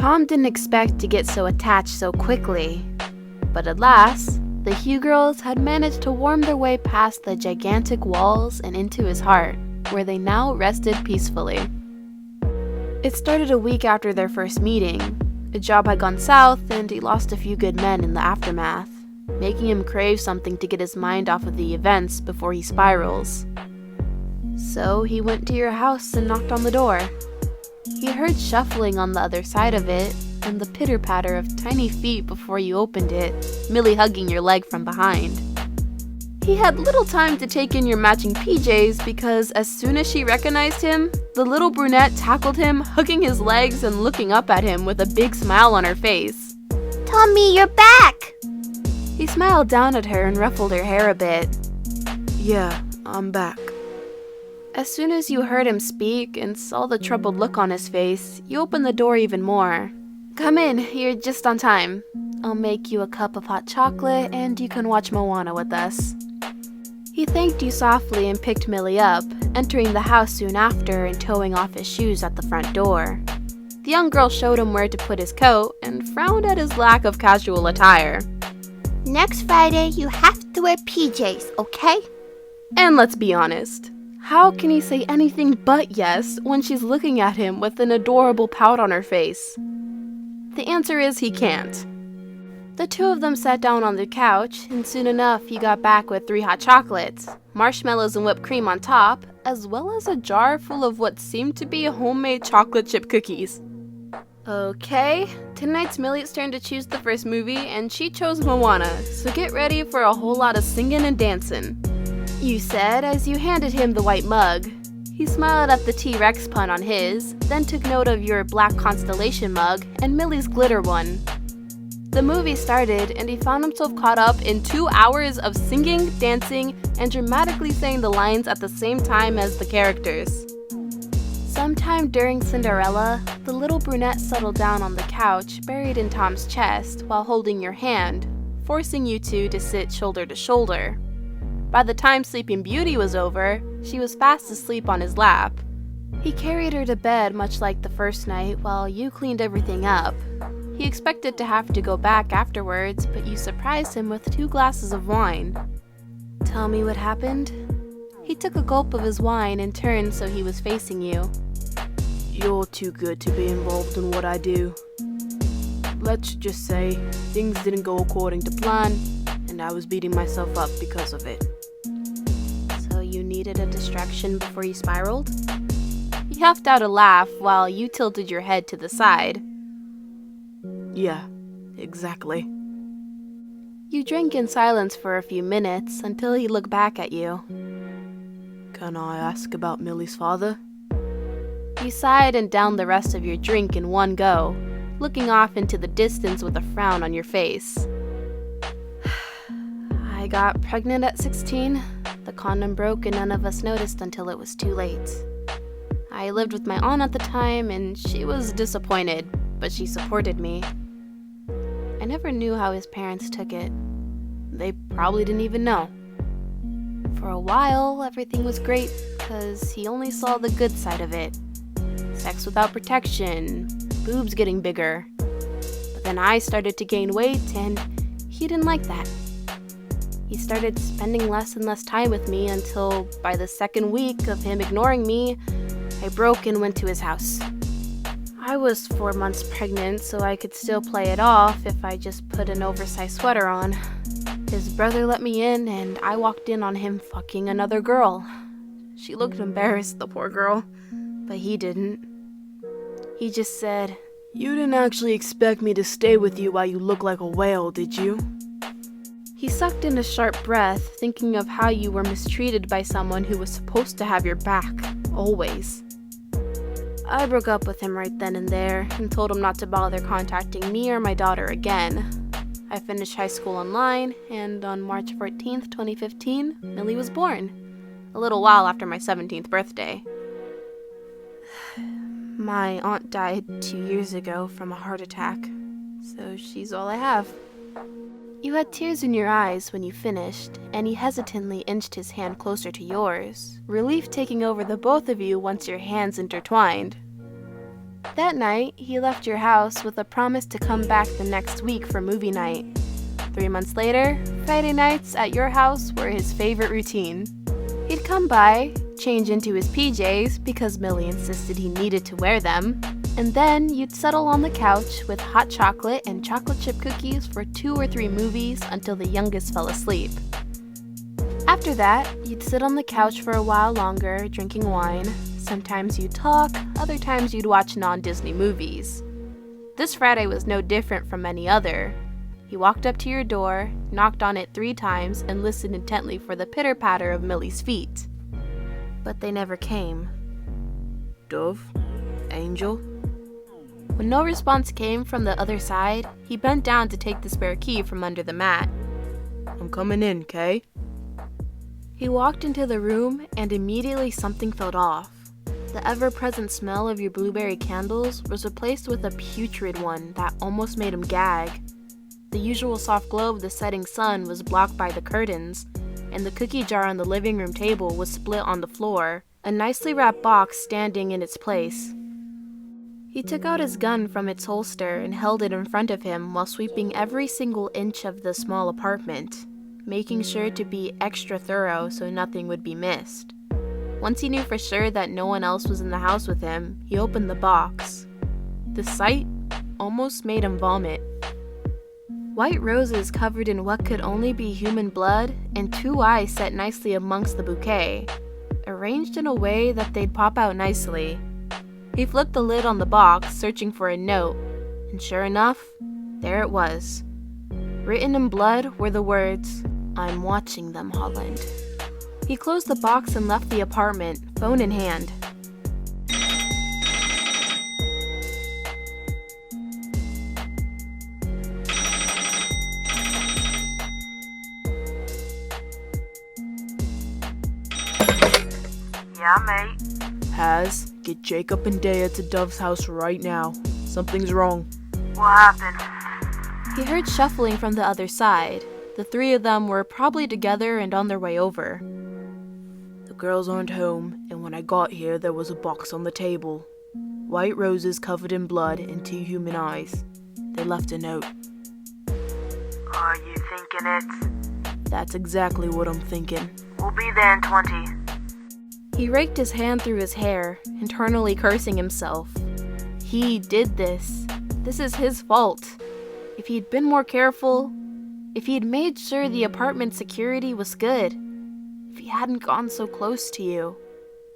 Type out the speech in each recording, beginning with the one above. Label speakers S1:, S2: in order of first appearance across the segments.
S1: Tom didn't expect to get so attached so quickly, but at last, the Hugh girls had managed to worm their way past the gigantic walls and into his heart, where they now rested peacefully. It started a week after their first meeting. A job had gone south, and he lost a few good men in the aftermath, making him crave something to get his mind off of the events before he spirals. So he went to your house and knocked on the door. He heard shuffling on the other side of it, and the pitter-patter of tiny feet before you opened it, Millie hugging your leg from behind. He had little time to take in your matching PJs because as soon as she recognized him, the little brunette tackled him, hugging his legs and looking up at him with a big smile on her face.
S2: "Tommy, you're back!"
S1: He smiled down at her and ruffled her hair a bit.
S3: "Yeah, I'm back."
S1: As soon as you heard him speak and saw the troubled look on his face, you opened the door even more. "Come in, you're just on time. I'll make you a cup of hot chocolate and you can watch Moana with us." He thanked you softly and picked Millie up, entering the house soon after and towing off his shoes at the front door. The young girl showed him where to put his coat and frowned at his lack of casual attire.
S2: "Next Friday, you have to wear PJs, okay?"
S1: And let's be honest, how can he say anything but yes when she's looking at him with an adorable pout on her face? The answer is he can't. The two of them sat down on the couch, and soon enough he got back with 3 hot chocolates, marshmallows and whipped cream on top, as well as a jar full of what seemed to be homemade chocolate chip cookies. Okay, tonight's Millie's turn to choose the first movie, and she chose Moana, so get ready for a whole lot of singing and dancing, you said as you handed him the white mug. He smiled at the T-Rex pun on his, then took note of your black constellation mug and Millie's glitter one. The movie started, and he found himself caught up in 2 hours of singing, dancing, and dramatically saying the lines at the same time as the characters. Sometime during Cinderella, the little brunette settled down on the couch, buried in Tom's chest, while holding your hand, forcing you two to sit shoulder to shoulder. By the time Sleeping Beauty was over, she was fast asleep on his lap. He carried her to bed much like the first night while you cleaned everything up. He expected to have to go back afterwards, but you surprised him with 2 glasses of wine. Tell me what happened? He took a gulp of his wine and turned so he was facing you.
S3: "You're too good to be involved in what I do. Let's just say things didn't go according to plan, and I was beating myself up because of it."
S1: So you needed a distraction before you spiraled? He huffed out a laugh while you tilted your head to the side.
S3: "Yeah, exactly."
S1: You drank in silence for a few minutes until he looked back at you.
S3: "Can I ask about Millie's father?"
S1: You sighed and downed the rest of your drink in one go, looking off into the distance with a frown on your face. I got pregnant at 16. The condom broke and none of us noticed until it was too late. I lived with my aunt at the time and she was disappointed, but she supported me. I never knew how his parents took it. They probably didn't even know. For a while, everything was great because he only saw the good side of it. Sex without protection, boobs getting bigger. But then I started to gain weight and he didn't like that. He started spending less and less time with me until by the second week of him ignoring me, I broke and went to his house. I was 4 months pregnant, so I could still play it off if I just put an oversized sweater on. His brother let me in, and I walked in on him fucking another girl. She looked embarrassed, the poor girl, but he didn't. He just said,
S3: "You didn't actually expect me to stay with you while you look like a whale, did you?"
S1: He sucked in a sharp breath, thinking of how you were mistreated by someone who was supposed to have your back, always. I broke up with him right then and there and told him not to bother contacting me or my daughter again. I finished high school online, and on March 14th, 2015, Millie was born, a little while after my 17th birthday. My aunt died 2 years ago from a heart attack, so she's all I have. You had tears in your eyes when you finished, and he hesitantly inched his hand closer to yours, relief taking over the both of you once your hands intertwined. That night, he left your house with a promise to come back the next week for movie night. 3 months later, Friday nights at your house were his favorite routine. He'd come by, change into his PJs because Millie insisted he needed to wear them, and then you'd settle on the couch with hot chocolate and chocolate chip cookies for 2 or 3 movies until the youngest fell asleep. After that, you'd sit on the couch for a while longer, drinking wine. Sometimes you'd talk, other times you'd watch non-Disney movies. This Friday was no different from any other. He walked up to your door, knocked on it 3 times, and listened intently for the pitter-patter of Millie's feet. But they never came.
S3: Dove? Angel?
S1: When no response came from the other side, he bent down to take the spare key from under the mat.
S3: I'm coming in, Kay?
S1: He walked into the room, and immediately something felt off. The ever-present smell of your blueberry candles was replaced with a putrid one that almost made him gag. The usual soft glow of the setting sun was blocked by the curtains, and the cookie jar on the living room table was split on the floor, a nicely wrapped box standing in its place. He took out his gun from its holster and held it in front of him while sweeping every single inch of the small apartment, making sure to be extra thorough so nothing would be missed. Once he knew for sure that no one else was in the house with him, he opened the box. The sight almost made him vomit. White roses covered in what could only be human blood, and 2 eyes set nicely amongst the bouquet, arranged in a way that they'd pop out nicely. He flipped the lid on the box, searching for a note, and sure enough, there it was. Written in blood were the words, "I'm watching them, Holland." He closed the box and left the apartment, phone in hand.
S4: Yeah, mate.
S3: Haz, get Jacob and Dea to Dove's house right now. Something's wrong.
S4: What happened?
S1: He heard shuffling from the other side. The 3 of them were probably together and on their way over.
S3: The girls aren't home, and when I got here, there was a box on the table. White roses covered in blood and 2 human eyes. They left a note.
S4: Are you thinking it's...
S3: That's exactly what I'm thinking.
S4: We'll be there in 20.
S1: He raked his hand through his hair, internally cursing himself. He did this. This is his fault. If he'd been more careful, if he'd made sure the apartment security was good, if he hadn't gone so close to you,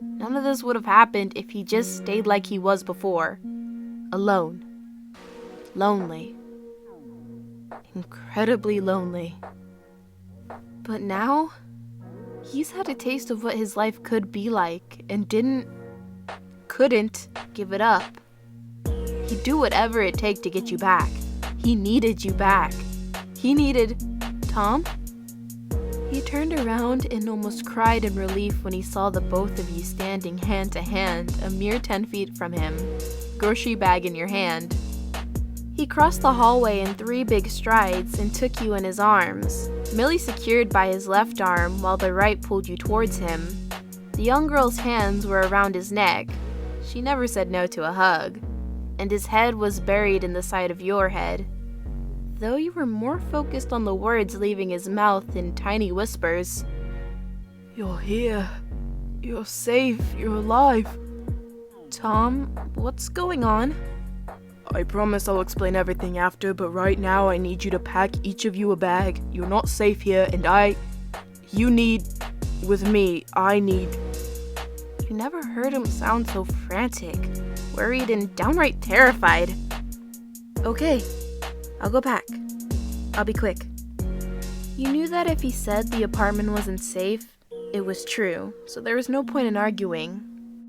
S1: none of this would have happened if he just stayed like he was before. Alone. Lonely. Incredibly lonely. But now, he's had a taste of what his life could be like and couldn't give it up. He'd do whatever it take to get you back. He needed you back. He needed... Tom? He turned around and almost cried in relief when he saw the both of you standing hand to hand, a mere 10 feet from him, grocery bag in your hand. He crossed the hallway in 3 big strides and took you in his arms, Millie secured by his left arm while the right pulled you towards him. The young girl's hands were around his neck. She never said no to a hug, and his head was buried in the side of your head, though you were more focused on the words leaving his mouth in tiny whispers.
S3: You're here. You're safe. You're alive.
S1: Tom, what's going on?
S3: I promise I'll explain everything after, but right now I need you to pack each of you a bag. You're not safe here, and you need, with me,
S1: You never heard him sound so frantic, worried and downright terrified. Okay, I'll go pack. I'll be quick. You knew that if he said the apartment wasn't safe, it was true, so there was no point in arguing.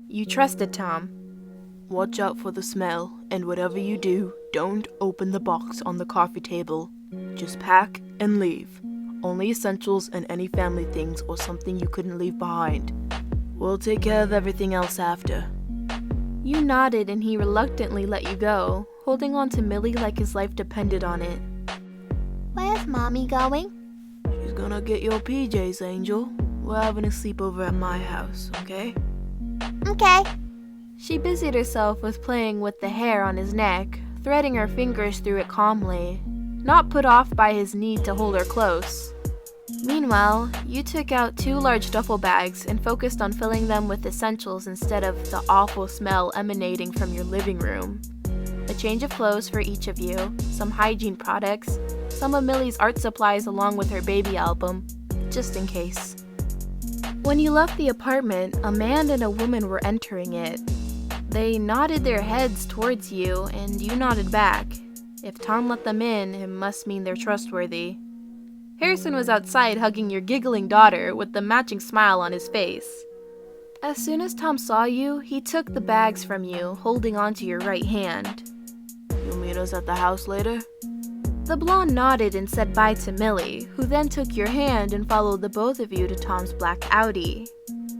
S1: You trusted Tom.
S3: Watch out for the smell, and whatever you do, don't open the box on the coffee table. Just pack and leave. Only essentials and any family things or something you couldn't leave behind. We'll take care of everything else after.
S1: You nodded and he reluctantly let you go, holding on to Millie like his life depended on it.
S2: Where's Mommy going?
S3: She's gonna get your PJs, Angel. We're having a sleepover at my house, okay?
S2: Okay.
S1: She busied herself with playing with the hair on his neck, threading her fingers through it calmly, not put off by his need to hold her close. Meanwhile, you took out 2 large duffel bags and focused on filling them with essentials instead of the awful smell emanating from your living room. A change of clothes for each of you, some hygiene products, some of Millie's art supplies along with her baby album, just in case. When you left the apartment, a man and a woman were entering it. They nodded their heads towards you, and you nodded back. If Tom let them in, it must mean they're trustworthy. Harrison was outside hugging your giggling daughter with the matching smile on his face. As soon as Tom saw you, he took the bags from you, holding onto your right hand.
S3: You'll meet us at the house later?
S1: The blonde nodded and said bye to Millie, who then took your hand and followed the both of you to Tom's black Audi.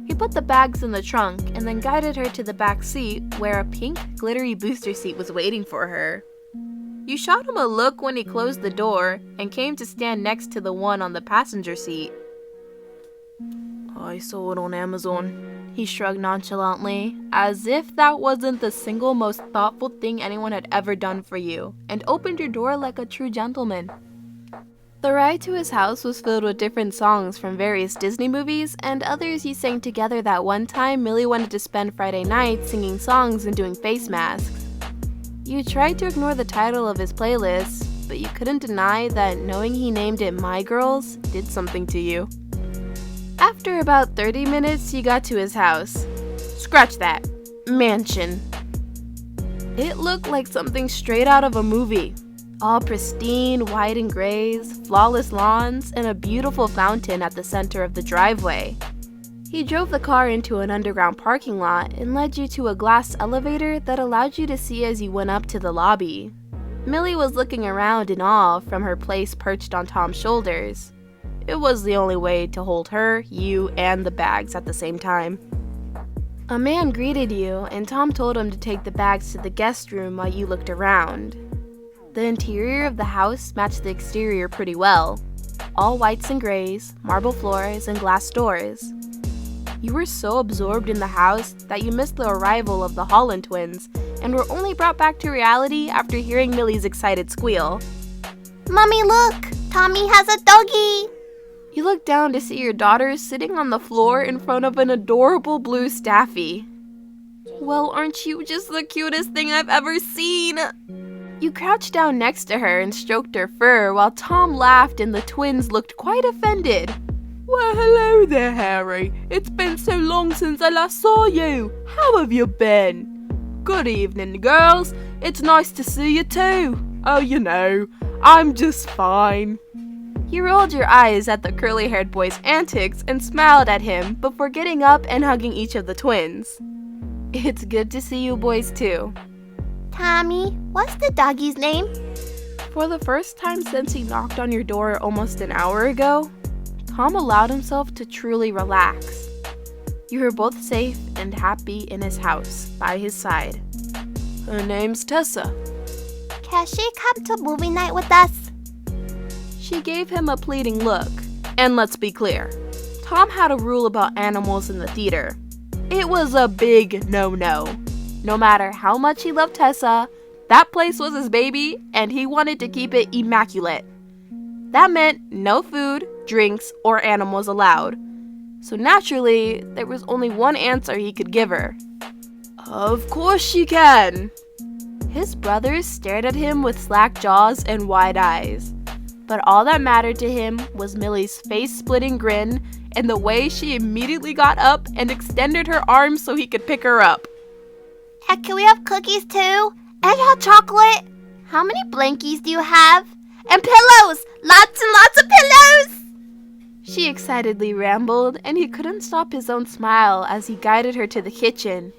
S1: He put the bags in the trunk and then guided her to the back seat where a pink, glittery booster seat was waiting for her. You shot him a look when he closed the door and came to stand next to the one on the passenger seat.
S3: I saw it on Amazon.
S1: He shrugged nonchalantly, as if that wasn't the single most thoughtful thing anyone had ever done for you, and opened your door like a true gentleman. The ride to his house was filled with different songs from various Disney movies and others you sang together that one time Millie wanted to spend Friday night singing songs and doing face masks. You tried to ignore the title of his playlist, but you couldn't deny that knowing he named it My Girls did something to you. After about 30 minutes, you got to his house. Scratch that. Mansion. It looked like something straight out of a movie. All pristine, white and grays, flawless lawns, and a beautiful fountain at the center of the driveway. He drove the car into an underground parking lot and led you to a glass elevator that allowed you to see as you went up to the lobby. Millie was looking around in awe from her place perched on Tom's shoulders. It was the only way to hold her, you, and the bags at the same time. A man greeted you, and Tom told him to take the bags to the guest room while you looked around. The interior of the house matched the exterior pretty well. All whites and grays, marble floors, and glass doors. You were so absorbed in the house that you missed the arrival of the Holland twins and were only brought back to reality after hearing Millie's excited squeal.
S2: Mommy, look! Tommy has a doggy!
S1: You looked down to see your daughter sitting on the floor in front of an adorable blue staffy. Well, aren't you just the cutest thing I've ever seen? You crouched down next to her and stroked her fur while Tom laughed and the twins looked quite offended.
S3: Well, hello there, Harry. It's been so long since I last saw you. How have you been? Good evening, girls. It's nice to see you too. Oh, you know, I'm just fine.
S1: You rolled your eyes at the curly-haired boy's antics and smiled at him before getting up and hugging each of the twins. It's good to see you boys too.
S2: Tommy, what's the doggy's name?
S1: For the first time since he knocked on your door almost an hour ago, Tom allowed himself to truly relax. You were both safe and happy in his house, by his side.
S3: Her name's Tessa.
S2: Can she come to movie night with us?
S1: She gave him a pleading look. And let's be clear, Tom had a rule about animals in the theater. It was a big no-no. No matter how much he loved Tessa, that place was his baby, and he wanted to keep it immaculate. That meant no food, drinks, or animals allowed. So naturally, there was only one answer he could give her.
S3: Of course she can.
S1: His brothers stared at him with slack jaws and wide eyes. But all that mattered to him was Millie's face-splitting grin and the way she immediately got up and extended her arms so he could pick her up.
S2: And can we have cookies too? And hot chocolate? How many blankies do you have? And pillows! Lots and lots of pillows!
S1: She excitedly rambled, and he couldn't stop his own smile as he guided her to the kitchen.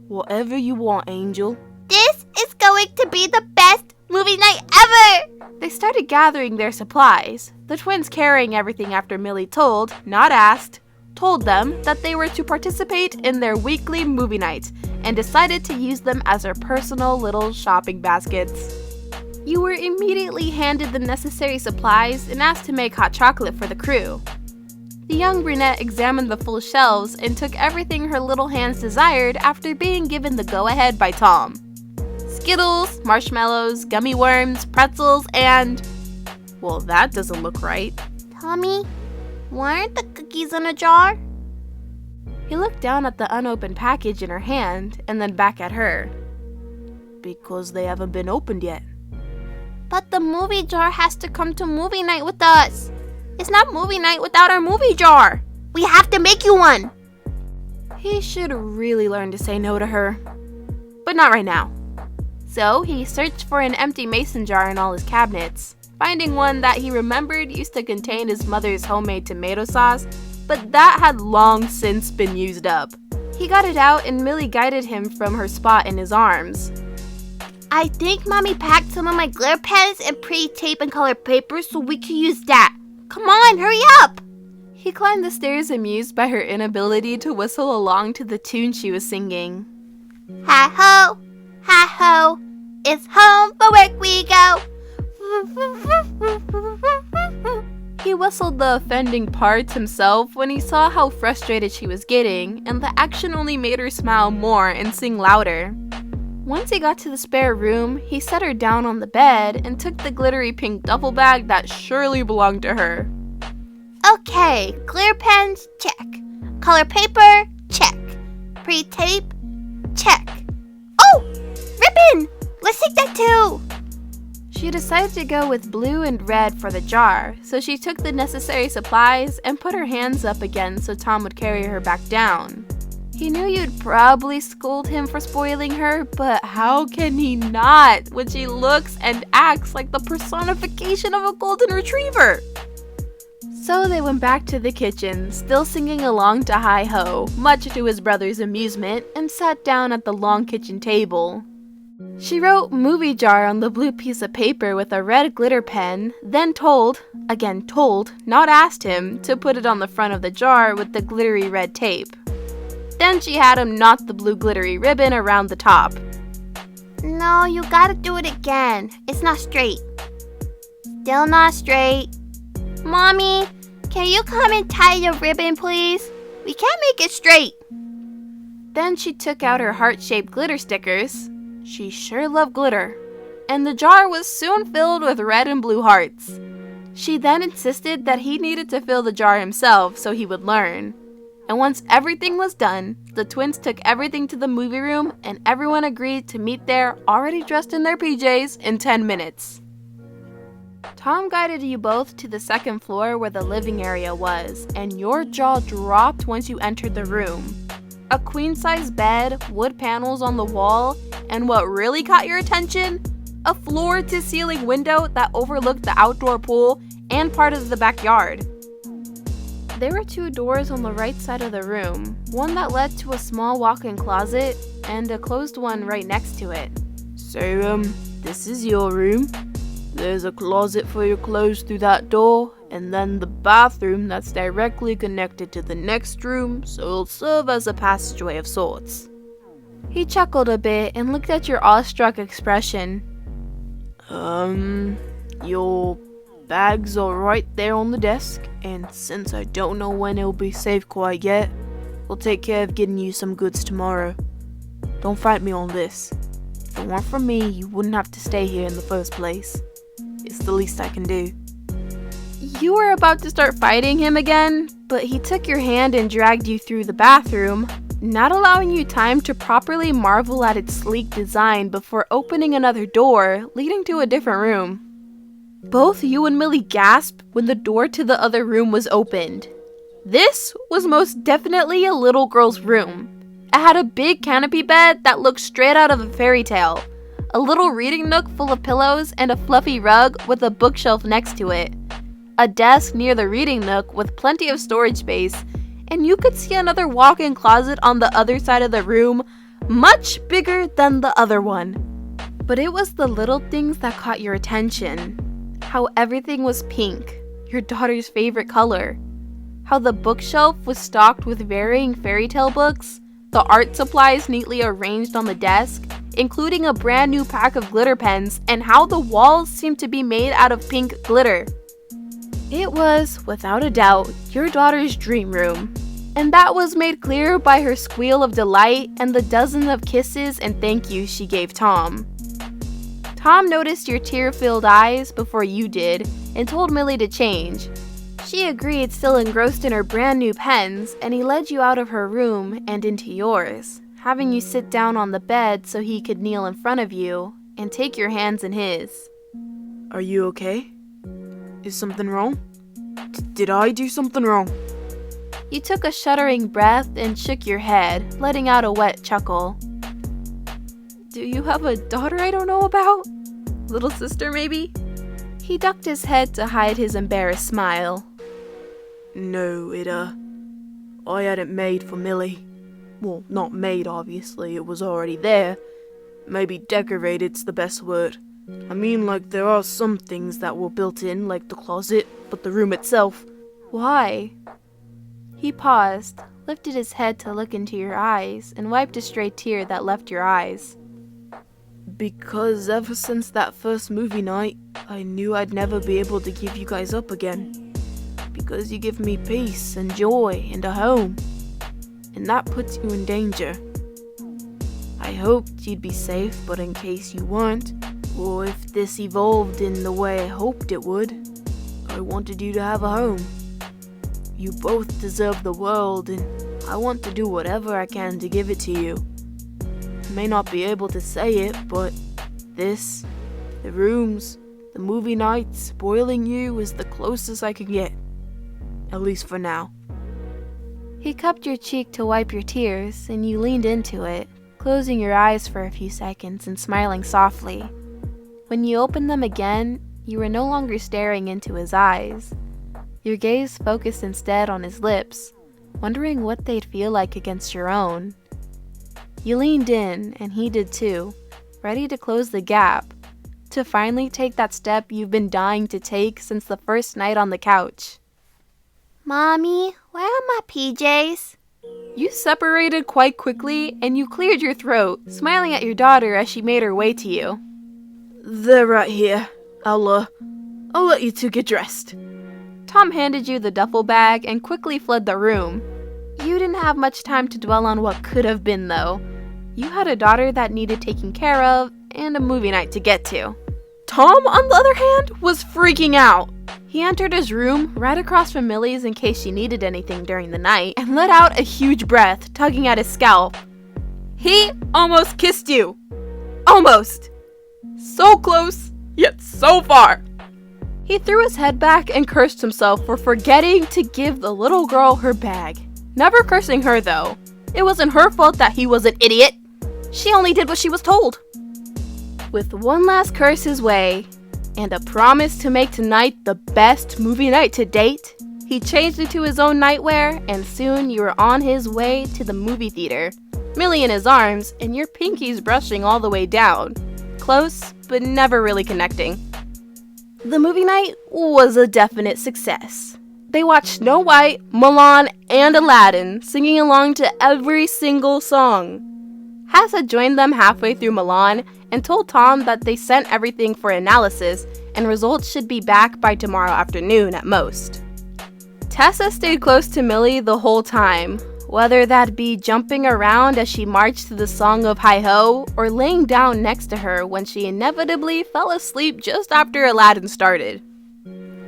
S3: Whatever you want, Angel.
S2: This is going to be the best movie night ever!
S1: They started gathering their supplies, the twins carrying everything after Millie told, not asked, told them that they were to participate in their weekly movie night and decided to use them as their personal little shopping baskets. You were immediately handed the necessary supplies and asked to make hot chocolate for the crew. The young brunette examined the full shelves and took everything her little hands desired after being given the go-ahead by Tom. Skittles, marshmallows, gummy worms, pretzels, and... well, that doesn't look right.
S2: Tommy, why aren't the cookies in a jar?
S1: He looked down at the unopened package in her hand and then back at her.
S3: Because they haven't been opened yet.
S2: But the movie jar has to come to movie night with us. It's not movie night without our movie jar. We have to make you one.
S1: He should really learn to say no to her. But not right now. So he searched for an empty mason jar in all his cabinets, finding one that he remembered used to contain his mother's homemade tomato sauce, but that had long since been used up. He got it out and Millie guided him from her spot in his arms.
S2: I think Mommy packed some of my glitter pens and pretty tape and colored paper so we can use that. Come on, hurry up!
S1: He climbed the stairs amused by her inability to whistle along to the tune she was singing.
S2: Hi-ho, hi-ho, it's home for work we go.
S1: He whistled the offending parts himself when he saw how frustrated she was getting, and the action only made her smile more and sing louder. Once he got to the spare room, he set her down on the bed and took the glittery pink duffel bag that surely belonged to her.
S2: Okay, glitter pens, check. Color paper, check. Pretty tape, check. Oh, ribbon! Let's take that too!
S1: She decided to go with blue and red for the jar, so she took the necessary supplies and put her hands up again so Tom would carry her back down. He knew you'd probably scold him for spoiling her, but how can he not when she looks and acts like the personification of a golden retriever? So they went back to the kitchen, still singing along to Hi-Ho, much to his brother's amusement, and sat down at the long kitchen table. She wrote movie jar on the blue piece of paper with a red glitter pen, then told, not asked him, to put it on the front of the jar with the glittery red tape. Then she had him knot the blue glittery ribbon around the top.
S2: No, you gotta do it again. It's not straight. Still not straight. Mommy, can you come and tie your ribbon, please? We can't make it straight.
S1: Then she took out her heart-shaped glitter stickers. She sure loved glitter. And the jar was soon filled with red and blue hearts. She then insisted that he needed to fill the jar himself so he would learn. And once everything was done, the twins took everything to the movie room and everyone agreed to meet there already dressed in their PJs in 10 minutes. Tom guided you both to the second floor where the living area was, and your jaw dropped once you entered the room. A queen-size bed, wood panels on the wall, and what really caught your attention? A floor-to-ceiling window that overlooked the outdoor pool and part of the backyard. There were 2 doors on the right side of the room, one that led to a small walk-in closet and a closed one right next to it.
S3: So, this is your room. There's a closet for your clothes through that door, and then the bathroom that's directly connected to the next room, so it'll serve as a passageway of sorts.
S1: He chuckled a bit and looked at your awestruck expression.
S3: Your bags are right there on the desk, and since I don't know when it'll be safe quite yet, we'll take care of getting you some goods tomorrow. Don't fight me on this. If it weren't for me, you wouldn't have to stay here in the first place. It's the least I can do.
S1: You were about to start fighting him again, but he took your hand and dragged you through the bathroom, not allowing you time to properly marvel at its sleek design before opening another door leading to a different room. Both you and Millie gasped when the door to the other room was opened. This was most definitely a little girl's room. It had a big canopy bed that looked straight out of a fairy tale, a little reading nook full of pillows and a fluffy rug with a bookshelf next to it, a desk near the reading nook with plenty of storage space, and you could see another walk-in closet on the other side of the room, much bigger than the other one. But it was the little things that caught your attention. How everything was pink, your daughter's favorite color. How the bookshelf was stocked with varying fairy tale books, the art supplies neatly arranged on the desk, including a brand new pack of glitter pens, and how the walls seemed to be made out of pink glitter. It was, without a doubt, your daughter's dream room. And that was made clear by her squeal of delight and the dozen of kisses and thank yous she gave Tom. Tom noticed your tear-filled eyes before you did and told Millie to change. She agreed, still engrossed in her brand new pens, and he led you out of her room and into yours, having you sit down on the bed so he could kneel in front of you and take your hands in his.
S3: Are you okay? Is something wrong? Did I do something wrong?
S1: You took a shuddering breath and shook your head, letting out a wet chuckle. Do you have a daughter I don't know about? Little sister, maybe? He ducked his head to hide his embarrassed smile.
S3: No, I had it made for Millie. Well, not made, obviously, it was already there. Maybe decorated's the best word. I mean, like, there are some things that were built in, like the closet, but the room itself.
S1: Why? He paused, lifted his head to look into your eyes, and wiped a stray tear that left your eyes.
S3: Because ever since that first movie night, I knew I'd never be able to give you guys up again. Because you give me peace and joy and a home. And that puts you in danger. I hoped you'd be safe, but in case you weren't, or if this evolved in the way I hoped it would, I wanted you to have a home. You both deserve the world, and I want to do whatever I can to give it to you. I may not be able to say it, but this, the rooms, the movie nights, spoiling you is the closest I could get. At least for now.
S1: He cupped your cheek to wipe your tears, and you leaned into it, closing your eyes for a few seconds and smiling softly. When you opened them again, you were no longer staring into his eyes. Your gaze focused instead on his lips, wondering what they'd feel like against your own. You leaned in, and he did too, ready to close the gap, to finally take that step you've been dying to take since the first night on the couch.
S2: Mommy, where are my PJs?
S1: You separated quite quickly, and you cleared your throat, smiling at your daughter as she made her way to you.
S3: They're right here. I'll let you two get dressed.
S1: Tom handed you the duffel bag and quickly fled the room. You didn't have much time to dwell on what could have been, though. You had a daughter that needed taking care of, and a movie night to get to. Tom, on the other hand, was freaking out. He entered his room, right across from Millie's in case she needed anything during the night, and let out a huge breath, tugging at his scalp. He almost kissed you. Almost. So close, yet so far. He threw his head back and cursed himself for forgetting to give the little girl her bag. Never cursing her, though. It wasn't her fault that he was an idiot. She only did what she was told. With one last curse his way, and a promise to make tonight the best movie night to date, he changed into his own nightwear, and soon you were on his way to the movie theater, Millie in his arms, and your pinkies brushing all the way down. Close, but never really connecting. The movie night was a definite success. They watched Snow White, Mulan, and Aladdin, singing along to every single song. Hassa joined them halfway through Mulan and told Tom that they sent everything for analysis and results should be back by tomorrow afternoon at most. Tessa stayed close to Millie the whole time, whether that be jumping around as she marched to the song of Hi-Ho or laying down next to her when she inevitably fell asleep just after Aladdin started.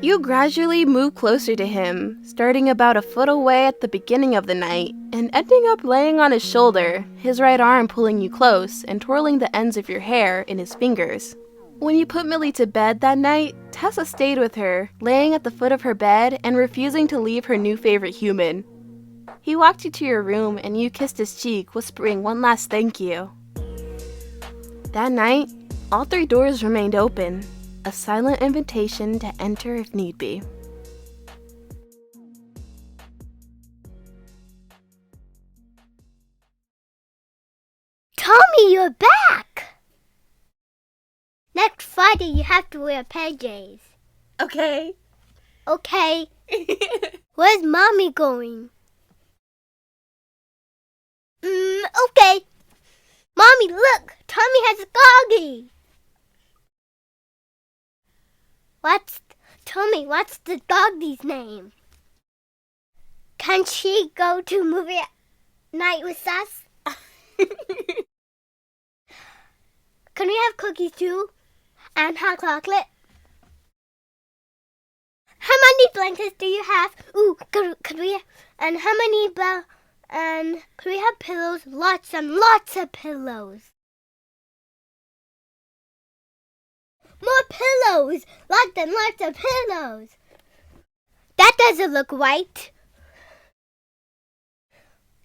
S1: You gradually moved closer to him, starting about a foot away at the beginning of the night, and ending up laying on his shoulder, his right arm pulling you close and twirling the ends of your hair in his fingers. When you put Millie to bed that night, Tessa stayed with her, laying at the foot of her bed and refusing to leave her new favorite human. He walked you to your room and you kissed his cheek, whispering one last thank you. That night, all three doors remained open, a silent invitation to enter if need be.
S2: Tommy, you're back! Next Friday, you have to wear PJs.
S1: Okay.
S2: Okay. Where's Mommy going? Okay. Mommy, look! Tommy has a doggy! What's Tommy, what's the doggy's name? Can she go to movie night with us? Can we have cookies too? And hot chocolate? How many blankets do you have? Ooh, could we? And how many? And could we have pillows? Lots and lots of pillows. More pillows! Lots and lots of pillows! That doesn't look right.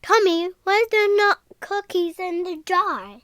S2: Tommy, why is there not cookies in the jar?